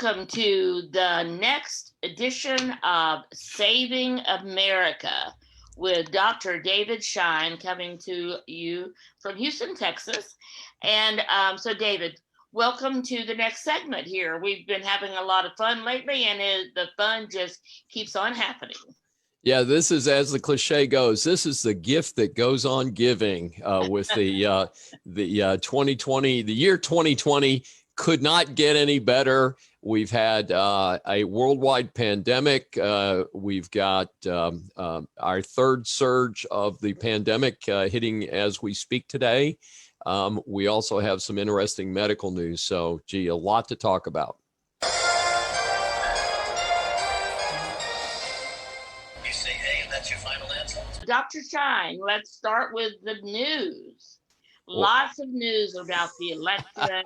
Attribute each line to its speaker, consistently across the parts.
Speaker 1: Welcome to the next edition of Saving America with Dr. David Schein, coming to you from Houston, Texas. And so, David, welcome to the next segment here. We've been having a lot of fun lately, and the fun just keeps on happening.
Speaker 2: Yeah, this is, as the cliche goes, this is the gift that goes on giving with the 2020. The year 2020 could not get any better. We've had a worldwide pandemic. We've got our third surge of the pandemic hitting as we speak today. We also have some interesting medical news. So, gee, a lot to talk about.
Speaker 1: Dr. Schein, let's start with the news. Lots of news about the election,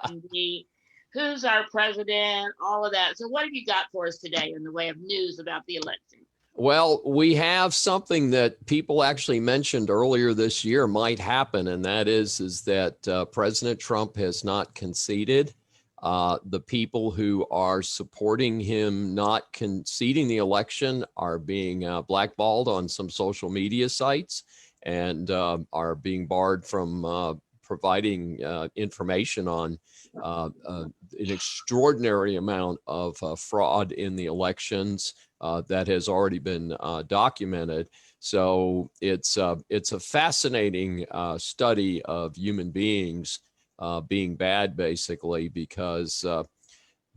Speaker 1: who's our president, all of that. So what have you got for us today in the way of news about the election?
Speaker 2: Well, we have something that people actually mentioned earlier this year might happen, and that is that President Trump has not conceded. The people who are supporting him not conceding the election are being blackballed on some social media sites and are being barred from providing information on an extraordinary amount of fraud in the elections that has already been documented. So it's a fascinating study of human beings being bad, basically, because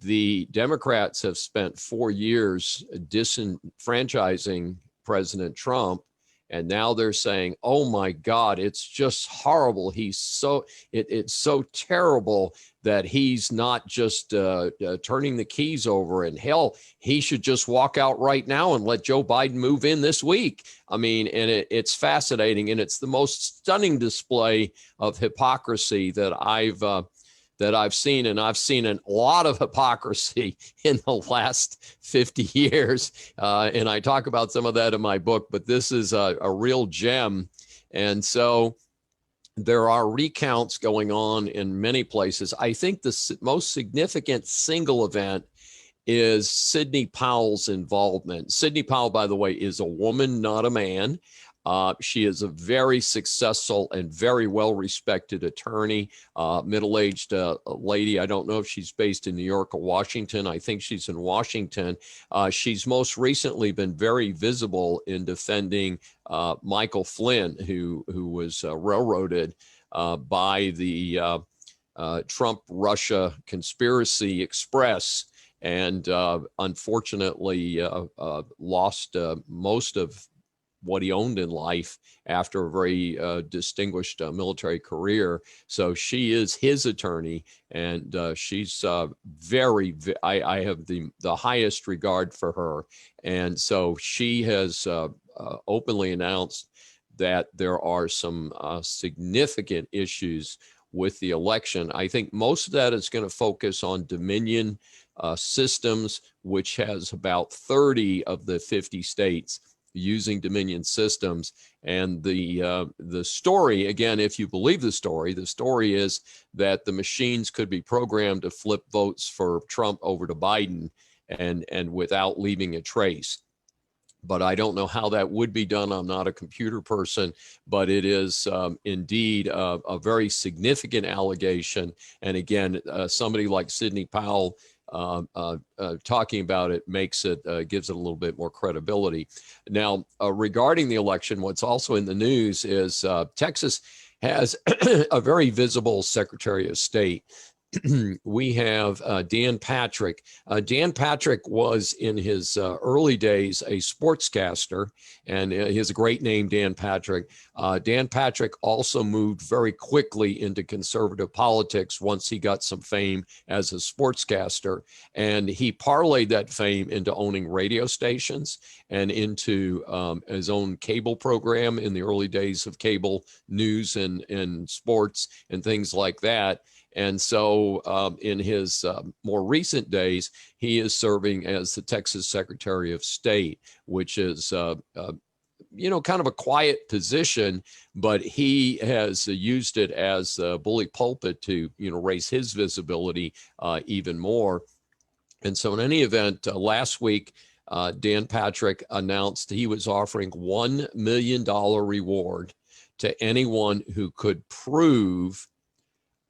Speaker 2: the Democrats have spent 4 years disenfranchising President Trump. And now they're saying, oh, my God, it's just horrible. It's so terrible that he's not just turning the keys over. And hell, he should just walk out right now and let Joe Biden move in this week. I mean, and it's fascinating. And it's the most stunning display of hypocrisy that I've seen. And I've seen a lot of hypocrisy in the last 50 years. And I talk about some of that in my book, but this is a real gem. And so there are recounts going on in many places. I think the most significant single event is Sidney Powell's involvement. Sidney Powell, by the way, is a woman, not a man. She is a very successful and very well-respected attorney, middle-aged lady. I don't know if she's based in New York or Washington. I think she's in Washington. She's most recently been very visible in defending Michael Flynn, who was railroaded by the Trump-Russia conspiracy express, and unfortunately lost most of what he owned in life after a very distinguished military career. So she is his attorney, and she's I have the highest regard for her. And so she has openly announced that there are some significant issues with the election. I think most of that is going to focus on Dominion systems, which has about 30 of the 50 states using Dominion systems. And the story, again, if you believe the story is that the machines could be programmed to flip votes for Trump over to Biden and without leaving a trace. But I don't know how that would be done. I'm not a computer person, but it is indeed a very significant allegation. And again, somebody like Sidney Powell talking about it gives it a little bit more credibility. Now, regarding the election, what's also in the news is Texas has a very visible Secretary of State. We have Dan Patrick. Dan Patrick was in his early days a sportscaster, and he has a great name, Dan Patrick. Dan Patrick also moved very quickly into conservative politics once he got some fame as a sportscaster, and he parlayed that fame into owning radio stations and into his own cable program in the early days of cable news and sports and things like that. And so in his more recent days, he is serving as the Texas Secretary of State, which is, kind of a quiet position, but he has used it as a bully pulpit to, raise his visibility even more. And so in any event, last week, Dan Patrick announced he was offering $1 million reward to anyone who could prove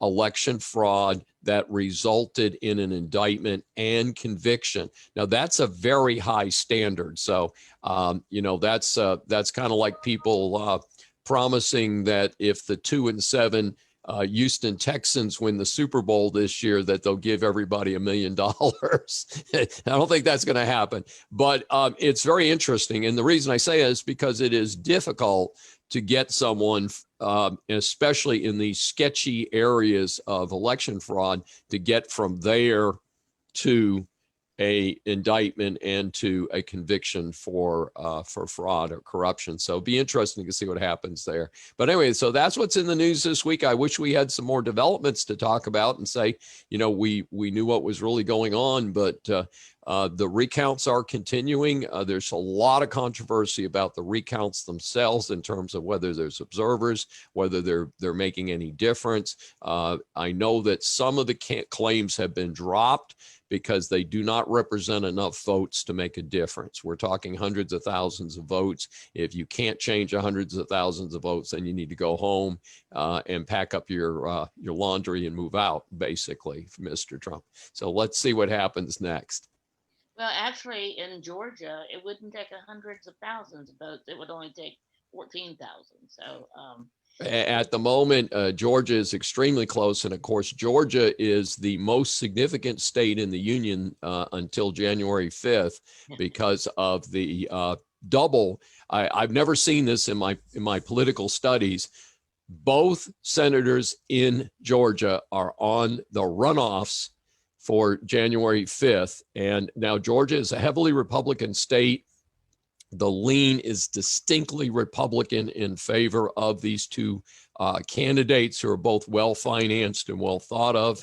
Speaker 2: election fraud that resulted in an indictment and conviction. Now that's a very high standard. So, that's kind of like people promising that if the 2-7 Houston Texans win the Super Bowl this year, that they'll give everybody $1 million. I don't think that's going to happen, but it's very interesting. And the reason I say it is because it is difficult to get someone, especially in these sketchy areas of election fraud, to get from there to a indictment and to a conviction for fraud or corruption. So it'll be interesting to see what happens there. But anyway, so that's what's in the news this week. I wish we had some more developments to talk about and say, we knew what was really going on, but the recounts are continuing. There's a lot of controversy about the recounts themselves in terms of whether there's observers, whether they're making any difference. I know that some of the claims have been dropped because they do not represent enough votes to make a difference. We're talking hundreds of thousands of votes. If you can't change hundreds of thousands of votes, then you need to go home and pack up your laundry and move out, basically, Mr. Trump. So let's see what happens next.
Speaker 1: Well, actually, in Georgia, it wouldn't take hundreds of thousands of votes. It would only take 14,000. So
Speaker 2: at the moment, Georgia is extremely close. And of course, Georgia is the most significant state in the union until January 5th because of the double. I've never seen this in my political studies. Both senators in Georgia are on the runoffs for January 5th. And now Georgia is a heavily Republican state. The lean is distinctly Republican in favor of these two candidates who are both well-financed and well thought of.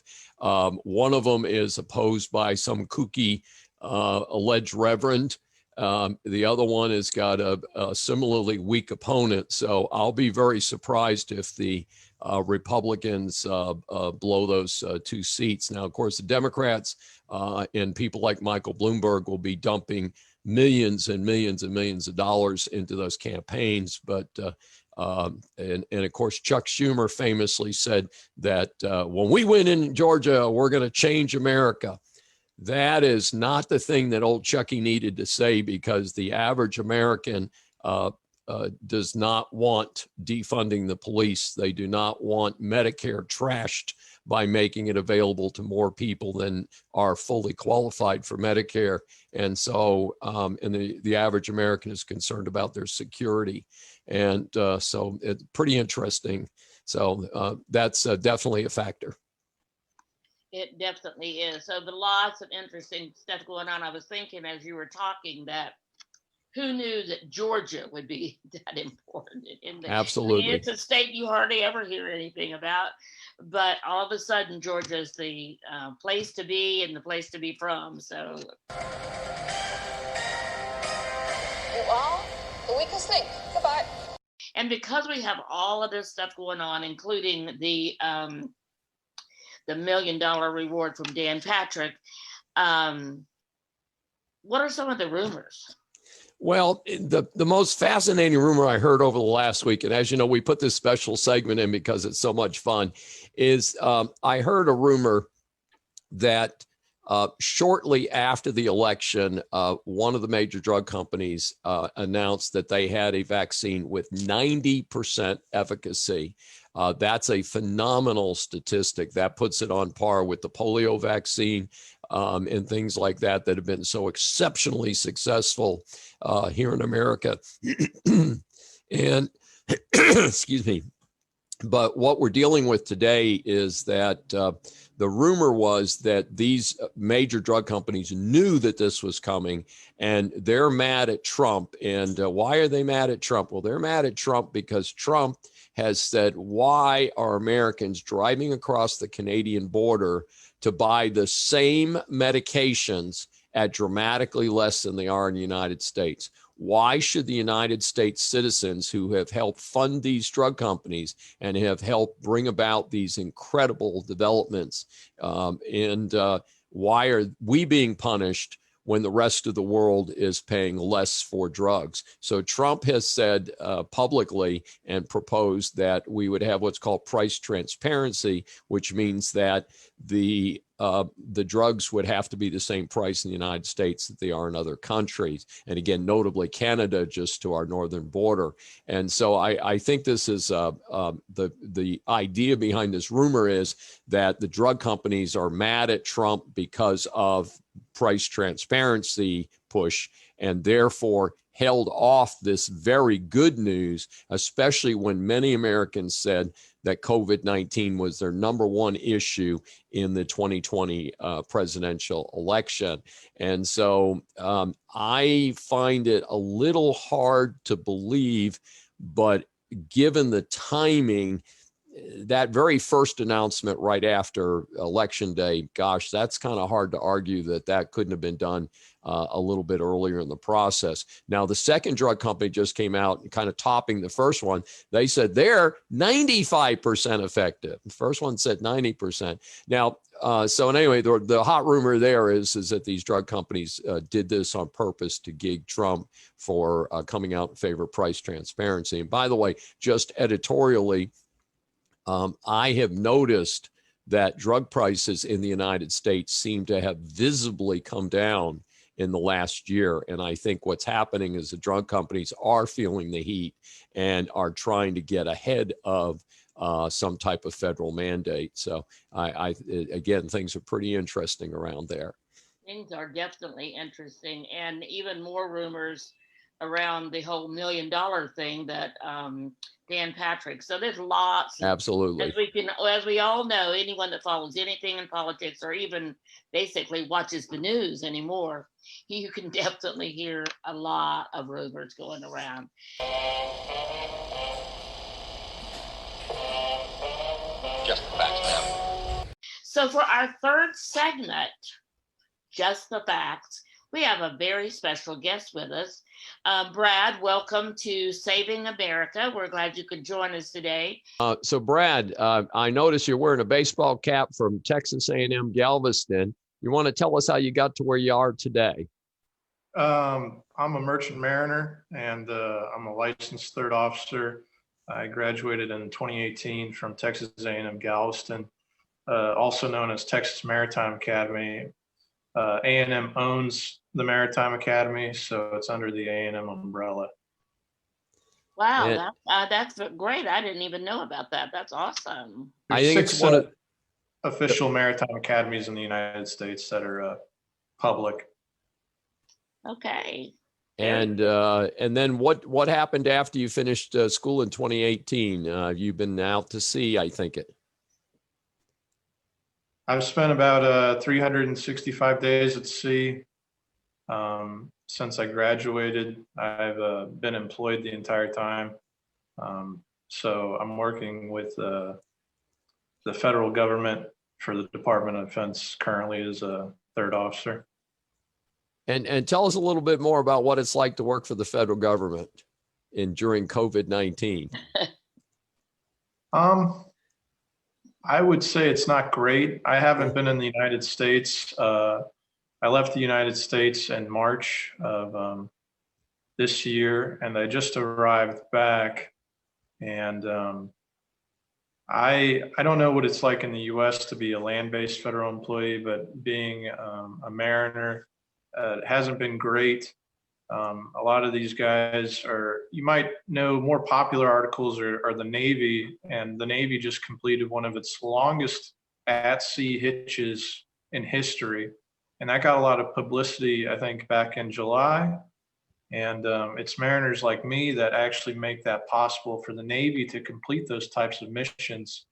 Speaker 2: One of them is opposed by some kooky alleged reverend. The other one has got a similarly weak opponent. So I'll be very surprised if the Republicans blow those two seats. Now, of course, the Democrats and people like Michael Bloomberg will be dumping millions and millions and millions of dollars into those campaigns. But and of course, Chuck Schumer famously said that when we win in Georgia, we're going to change America. That is not the thing that old Chucky needed to say, because the average American does not want defunding the police. They do not want Medicare trashed by making it available to more people than are fully qualified for Medicare. And so, and the average American is concerned about their security. And so it's pretty interesting. So that's definitely a factor.
Speaker 1: it definitely is. So the lots of interesting stuff going on. I was thinking as you were talking that who knew that Georgia would be that important?
Speaker 2: Absolutely.
Speaker 1: I mean, it's a state you hardly ever hear anything about, but all of a sudden Georgia is the place to be and the place to be from. So.
Speaker 3: Well, the weakest link. Goodbye.
Speaker 1: And because we have all of this stuff going on, including the $1 million reward from Dan Patrick, what are some of the rumors?
Speaker 2: Well, the most fascinating rumor I heard over the last week, and as you know, we put this special segment in because it's so much fun, is I heard a rumor that shortly after the election, one of the major drug companies announced that they had a vaccine with 90% efficacy. That's a phenomenal statistic. That puts it on par with the polio vaccine and things like that have been so exceptionally successful here in America. And excuse me. But what we're dealing with today is that the rumor was that these major drug companies knew that this was coming, and they're mad at Trump. And why are they mad at Trump? Well, they're mad at Trump because Trump has said, why are Americans driving across the Canadian border to buy the same medications at dramatically less than they are in the United States? Why should the United States citizens who have helped fund these drug companies and have helped bring about these incredible developments, why are we being punished when the rest of the world is paying less for drugs? So Trump has said publicly and proposed that we would have what's called price transparency, which means that the drugs would have to be the same price in the United States that they are in other countries. And again, notably Canada, just to our northern border. And so I think this is the idea behind this rumor is that the drug companies are mad at Trump because of price transparency push, and therefore held off this very good news, especially when many Americans said that COVID-19 was their number one issue in the 2020 presidential election. And so I find it a little hard to believe, but given the timing, that very first announcement right after Election Day, gosh, that's kind of hard to argue that that couldn't have been done a little bit earlier in the process. Now, the second drug company just came out kind of topping the first one. They said they're 95% effective. The first one said 90%. Now, so anyway, the hot rumor there is that these drug companies did this on purpose to gig Trump for coming out in favor of price transparency. And by the way, just editorially, I have noticed that drug prices in the United States seem to have visibly come down in the last year. And I think what's happening is the drug companies are feeling the heat and are trying to get ahead of some type of federal mandate. So again, things are pretty interesting around there.
Speaker 1: Things are definitely interesting, and even more rumors around the whole $1 million thing that Dan Patrick. So there's lots.
Speaker 2: Absolutely.
Speaker 1: As we all know, anyone that follows anything in politics or even basically watches the news anymore, you can definitely hear a lot of rumors going around.
Speaker 3: Just the facts, ma'am.
Speaker 1: So for our third segment, Just the Facts, we have a very special guest with us. Brad, welcome to Saving America. We're glad you could join us today.
Speaker 2: So Brad, I noticed you're wearing a baseball cap from Texas A&M Galveston. You want to tell us how you got to where you are today?
Speaker 4: I'm a merchant mariner, and I'm a licensed third officer. I graduated in 2018 from Texas A&M Galveston, also known as Texas Maritime Academy. A&M owns the Maritime Academy, so it's under the A&M umbrella.
Speaker 1: Wow, that's great. I didn't even know about that. That's awesome.
Speaker 2: I think it's one of
Speaker 4: official maritime academies in the United States that are public.
Speaker 1: Okay.
Speaker 2: And then what happened after you finished school in 2018? You've been out to sea, I think it.
Speaker 4: I've spent about 365 days at sea. Since I graduated, I've been employed the entire time. So I'm working with the federal government for the Department of Defense currently as a third officer.
Speaker 2: And tell us a little bit more about what it's like to work for the federal government during COVID-19.
Speaker 4: I would say it's not great. I haven't been in the United States. I left the United States in March of this year, and I just arrived back. And I don't know what it's like in the U.S. to be a land-based federal employee, but being a mariner, it hasn't been great. A lot of these guys are, you might know, more popular articles are the Navy, and the Navy just completed one of its longest at-sea hitches in history. And that got a lot of publicity, I think, back in July. And it's mariners like me that actually make that possible for the Navy to complete those types of missions.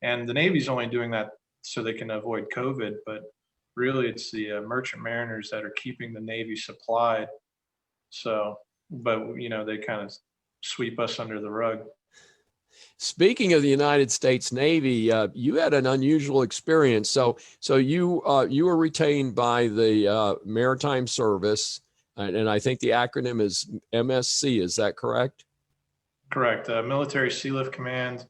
Speaker 4: And the Navy's only doing that so they can avoid COVID, but really it's the merchant mariners that are keeping the Navy supplied. So, but you know, they kind of sweep us under the rug.
Speaker 2: Speaking of the United States Navy, you had an unusual experience. So you were retained by the Maritime Service, and I think the acronym is MSC. Is that correct?
Speaker 4: Correct. Military Sea Lift Command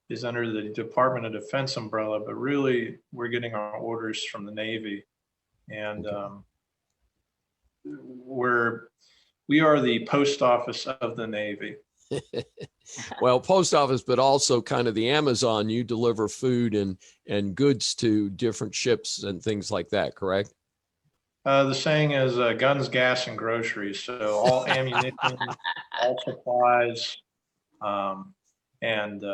Speaker 4: is under the Department of Defense umbrella, but really we're getting our orders from the Navy. And
Speaker 2: Okay.
Speaker 4: we are the post office of the Navy.
Speaker 2: Well, post office, but also kind of the Amazon. You deliver food and goods to different ships and things like that, correct?
Speaker 4: The saying is guns, gas, and groceries. So all ammunition, all supplies, and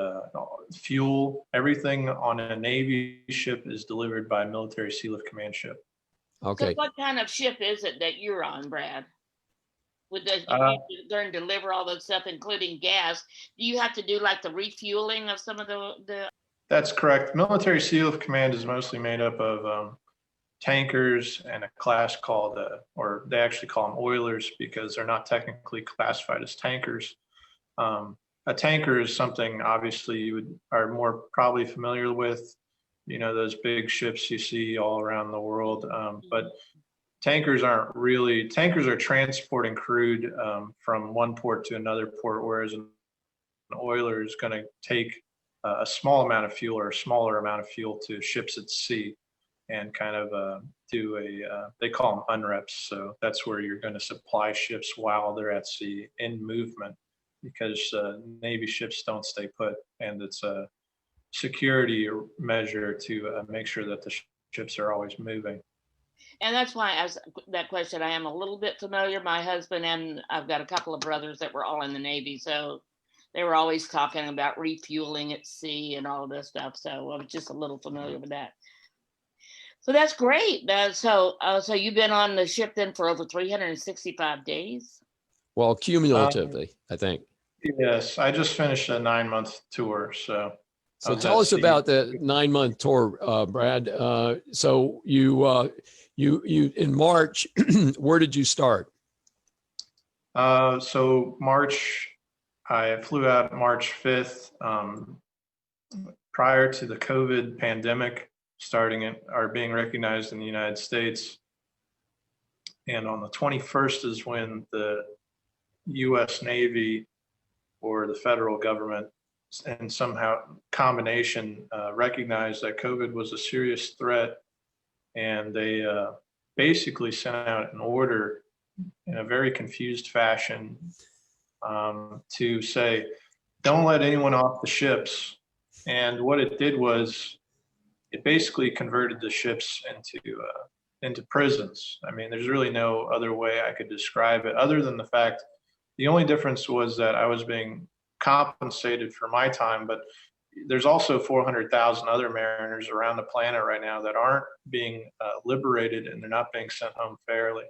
Speaker 4: fuel, everything on a Navy ship is delivered by a military Sea-Lift Command ship.
Speaker 1: So
Speaker 2: Okay.
Speaker 1: what kind of ship is it that you're on, Brad? With the,
Speaker 4: Uh,
Speaker 1: you learn to deliver all that stuff, including gas. Do you have to do like the refueling of some of the?
Speaker 4: That's correct. Military Sea-Lift Command is mostly made up of tankers and a class called, or they actually call them oilers because they're not technically classified as tankers. A tanker is something obviously are more probably familiar with, those big ships you see all around the world. But tankers are transporting crude from one port to another port, whereas an oiler is going to take a small amount of fuel or a smaller amount of fuel to ships at sea and kind of do they call them unreps. So that's where you're going to supply ships while they're at sea in movement, because Navy ships don't stay put, and it's a security measure to make sure that the ships are always moving.
Speaker 1: And that's why I asked that question. I am a little bit familiar. My husband and I've got a couple of brothers that were all in the Navy, so they were always talking about refueling at sea and all of this stuff. So I was just a little familiar with that. So that's great. So you've been on the ship then for over 365 days.
Speaker 2: Well, cumulatively, I think.
Speaker 4: Yes, I just finished a 9-month tour, so.
Speaker 2: So tell us about the 9-month tour, Brad. So you in March, where did you start?
Speaker 4: So I flew out March 5th, prior to the COVID pandemic being recognized in the United States. And on the 21st is when the US Navy or the federal government and somehow combination recognized that COVID was a serious threat. And they basically sent out an order in a very confused fashion to say, don't let anyone off the ships. And what it did was it basically converted the ships into prisons. I mean, there's really no other way I could describe it other than the fact the only difference was that I was being compensated for my time, but there's also 400,000 other mariners around the planet right now that aren't being liberated, and they're not being sent home fairly.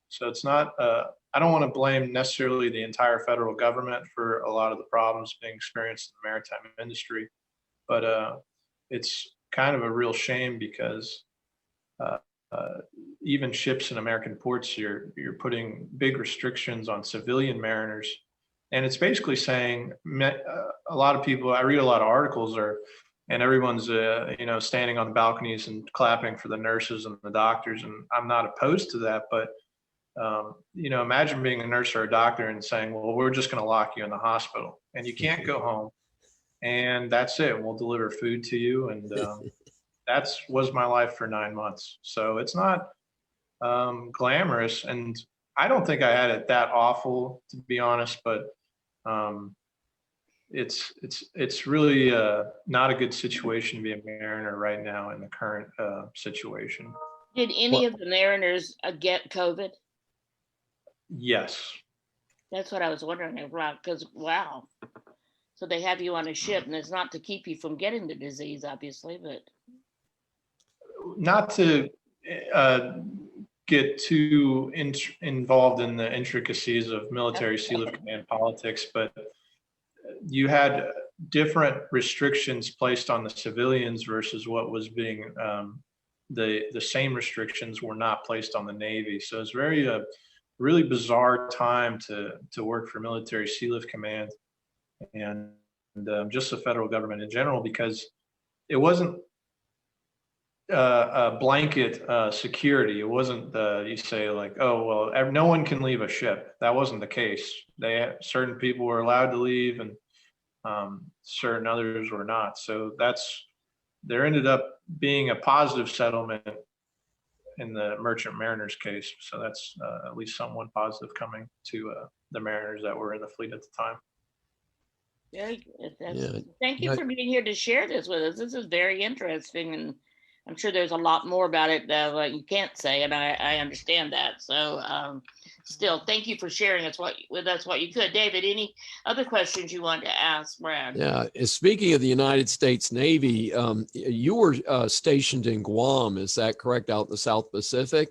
Speaker 4: So it's not, I don't want to blame necessarily the entire federal government for a lot of the problems being experienced in the maritime industry, but it's kind of a real shame because even ships in American ports, you're putting big restrictions on civilian mariners. And it's basically saying a lot of people, I read a lot of articles and everyone's, standing on the balconies and clapping for the nurses and the doctors. And I'm not opposed to that, but, imagine being a nurse or a doctor and saying, well, we're just going to lock you in the hospital and you can't go home. And that's it. We'll deliver food to you. And that was my life for 9 months. So it's not glamorous. And I don't think I had it that awful, to be honest, but it's really not a good situation to be a mariner right now in the current situation.
Speaker 1: Did any of the mariners get COVID?
Speaker 4: Yes.
Speaker 1: That's what I was wondering about, because wow. So they have you on a ship, and it's not to keep you from getting the disease, obviously, but.
Speaker 4: Not to get too involved in the intricacies of military Sea-Lift Command politics, but you had different restrictions placed on the civilians versus what was being, the same restrictions were not placed on the Navy. So it's really bizarre time to work for military Sea-Lift Command and just the federal government in general, because it wasn't a blanket security. It wasn't you say like, oh, well, no one can leave a ship. That wasn't the case. Certain people were allowed to leave and certain others were not. So there ended up being a positive settlement in the Merchant Mariners case. So that's at least someone positive coming to the Mariners that were in the fleet at the time.
Speaker 1: Very good.
Speaker 2: Yeah.
Speaker 1: Thank you
Speaker 2: Yeah.
Speaker 1: for being here to share this with us. This is very interesting, and I'm sure there's a lot more about it that you can't say, and I understand that. So still, thank you for sharing with us what you could. David, any other questions you want to ask Brad?
Speaker 2: Yeah. Speaking of the United States Navy, you were stationed in Guam. Is that correct? Out in the South Pacific?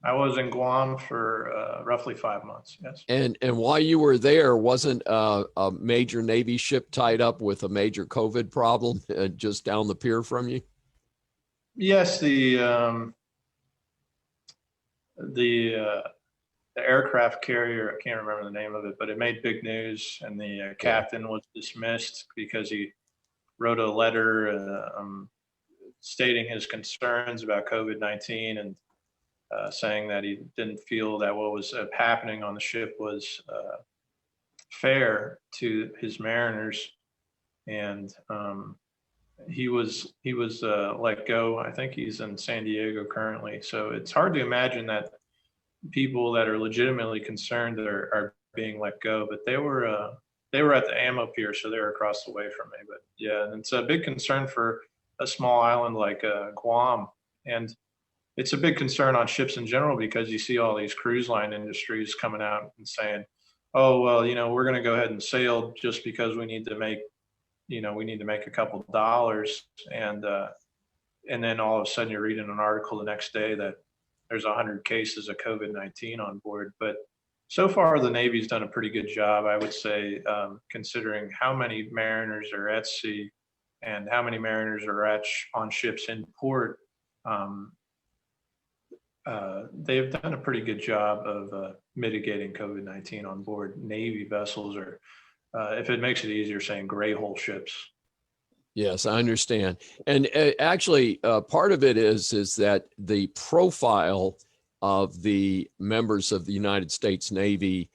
Speaker 4: I was in Guam for roughly 5 months. Yes.
Speaker 2: And while you were there, wasn't a major Navy ship tied up with a major COVID problem just down the pier from you?
Speaker 4: Yes, the aircraft carrier, I can't remember the name of it, but it made big news, and the captain was dismissed because he wrote a letter stating his concerns about COVID-19 and saying that he didn't feel that what was happening on the ship was fair to his mariners, and he was let go. I think he's in San Diego currently. So it's hard to imagine that people that are legitimately concerned are being let go. But they were at the ammo pier, so they're across the way from me. But yeah, and it's a big concern for a small island like Guam, and it's a big concern on ships in general because you see all these cruise line industries coming out and saying, "Oh well, we're going to go ahead and sail just because we need to make." We need to make a couple dollars, and then all of a sudden you're reading an article the next day that there's 100 cases of COVID-19 on board. But so far the Navy's done a pretty good job, I would say, considering how many mariners are at sea and how many mariners are on ships in port. They've done a pretty good job of mitigating COVID-19 on board. Navy vessels are, if it makes it easier, saying gray hole ships.
Speaker 2: Yes, I understand. And actually, part of it is that the profile of the members of the United States Navy,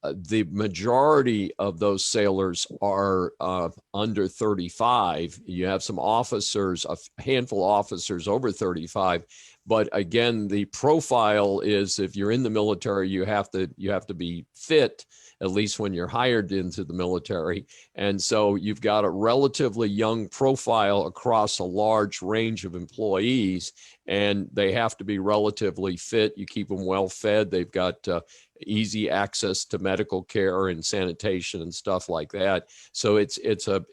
Speaker 2: the majority of those sailors are under 35. You have some officers, a handful of officers over 35. But again, the profile is if you're in the military, you have to be fit, at least when you're hired into the military. And so you've got a relatively young profile across a large range of employees, and they have to be relatively fit. You keep them well fed. They've got easy access to medical care and sanitation and stuff like that. So it's a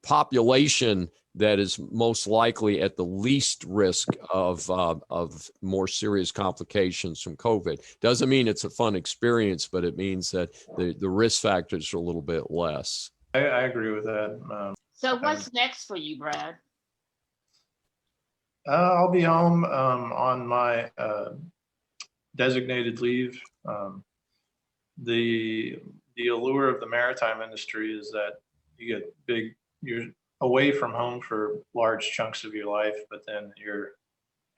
Speaker 2: population that is most likely at the least risk of more serious complications from COVID. Doesn't mean it's a fun experience, but it means that the risk factors are a little bit less.
Speaker 4: I agree with that.
Speaker 1: So what's next for you, Brad?
Speaker 4: I'll be home on my designated leave. The allure of the maritime industry is that you get you're away from home for large chunks of your life, but then you're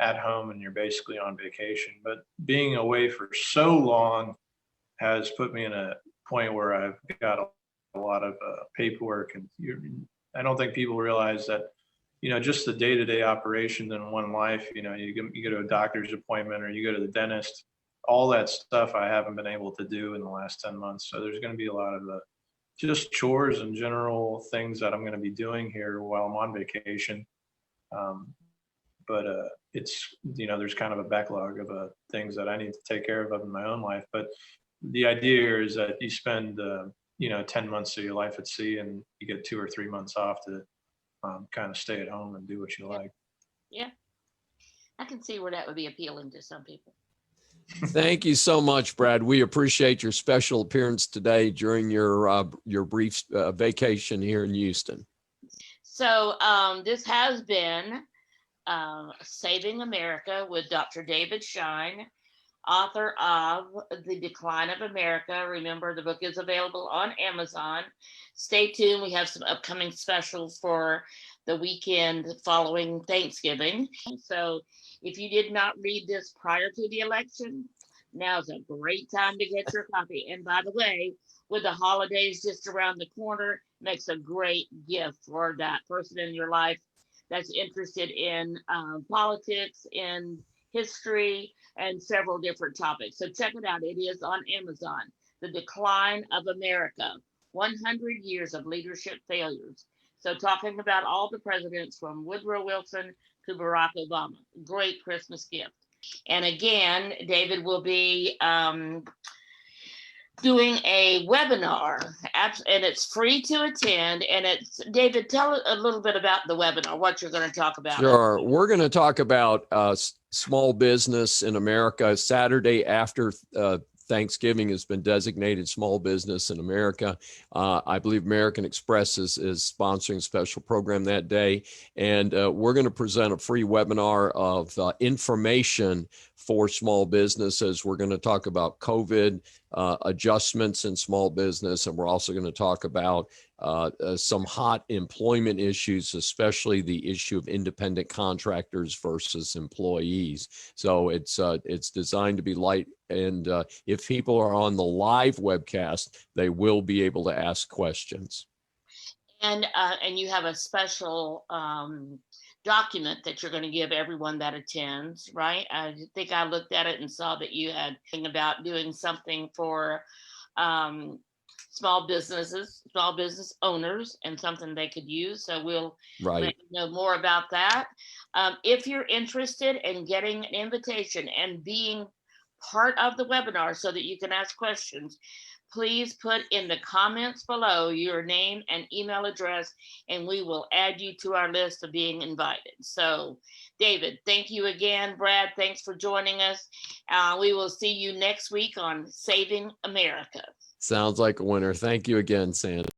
Speaker 4: at home and you're basically on vacation. But being away for so long has put me in a point where I've got a lot of paperwork, and I don't think people realize that, just the day-to-day operations in one life, you go to a doctor's appointment or you go to the dentist, all that stuff I haven't been able to do in the last 10 months. So there's going to be a lot of just chores and general things that I'm going to be doing here while I'm on vacation. But it's, there's kind of a backlog of things that I need to take care of in my own life. But the idea is that you spend, 10 months of your life at sea, and you get 2 or 3 months off to kind of stay at home and do what you like.
Speaker 1: Yeah, I can see where that would be appealing to some people.
Speaker 2: Thank you so much, Brad. We appreciate your special appearance today during your brief vacation here in Houston.
Speaker 1: So this has been Saving America with Dr. David Schein, author of The Decline of America. Remember, the book is available on Amazon. Stay tuned. We have some upcoming specials for the weekend following Thanksgiving. So if you did not read this prior to the election, now's a great time to get your copy. And by the way, with the holidays just around the corner, makes a great gift for that person in your life that's interested in politics, in history, and several different topics. So check it out. It is on Amazon. The Decline of America, 100 Years of Leadership Failures. So talking about all the presidents from Woodrow Wilson to Barack Obama. Great Christmas gift. And again, David will be doing a webinar, and it's free to attend. And it's, David, tell a little bit about the webinar, what you're going to talk about.
Speaker 2: Sure. We're going to talk about small business in America. Saturday after Thanksgiving has been designated Small Business in America. I believe American Express is sponsoring a special program that day. And we're going to present a free webinar of information for small businesses. We're going to talk about COVID adjustments in small business. And we're also going to talk about some hot employment issues, especially the issue of independent contractors versus employees. So it's designed to be light. And if people are on the live webcast, they will be able to ask questions. And
Speaker 1: you have a special document that you're going to give everyone that attends, right? I think I looked at it and saw that you had thing about doing something for small business owners and something they could use. So we'll let you know more about that. If you're interested in getting an invitation and being part of the webinar so that you can ask questions, please put in the comments below your name and email address, and we will add you to our list of being invited. So, David, thank you again. Brad, thanks for joining us. We will see you next week on Saving America.
Speaker 2: Sounds like a winner. Thank you again, Sandy.